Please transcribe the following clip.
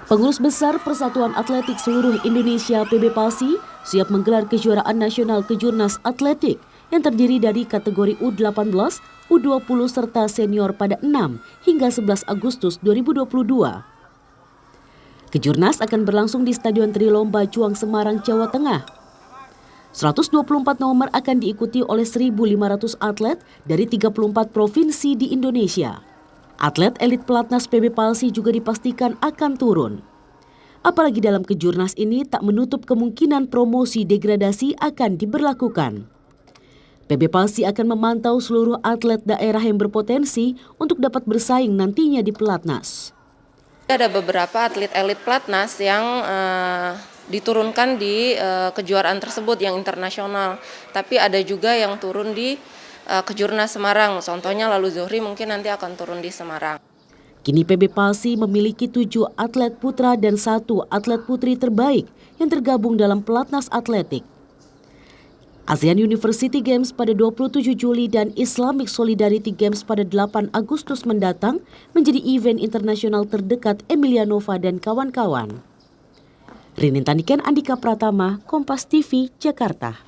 Pengurus Besar Persatuan Atletik Seluruh Indonesia PB PALSI siap menggelar kejuaraan nasional kejurnas atletik yang terdiri dari kategori U18, U20 serta senior pada 6 hingga 11 Agustus 2022. Kejurnas akan berlangsung di Stadion Trilomba Juang Semarang, Jawa Tengah. 124 nomor akan diikuti oleh 1.500 atlet dari 34 provinsi di Indonesia. Atlet elit pelatnas PB PALSI juga dipastikan akan turun. Apalagi dalam kejurnas ini tak menutup kemungkinan promosi degradasi akan diberlakukan. PB PALSI akan memantau seluruh atlet daerah yang berpotensi untuk dapat bersaing nantinya di pelatnas. Ada beberapa atlet elit pelatnas yang diturunkan di kejuaraan tersebut yang internasional, tapi ada juga yang turun di Kejurnas Semarang. Contohnya Lalu Zohri mungkin nanti akan turun di Semarang. Kini PB PALSI memiliki 7 atlet putra dan 1 atlet putri terbaik yang tergabung dalam pelatnas atletik. ASEAN University Games pada 27 Juli dan Islamic Solidarity Games pada 8 Agustus mendatang menjadi event internasional terdekat Emilianova dan kawan-kawan. Rinin Taniken, Andika Pratama, Kompas TV, Jakarta.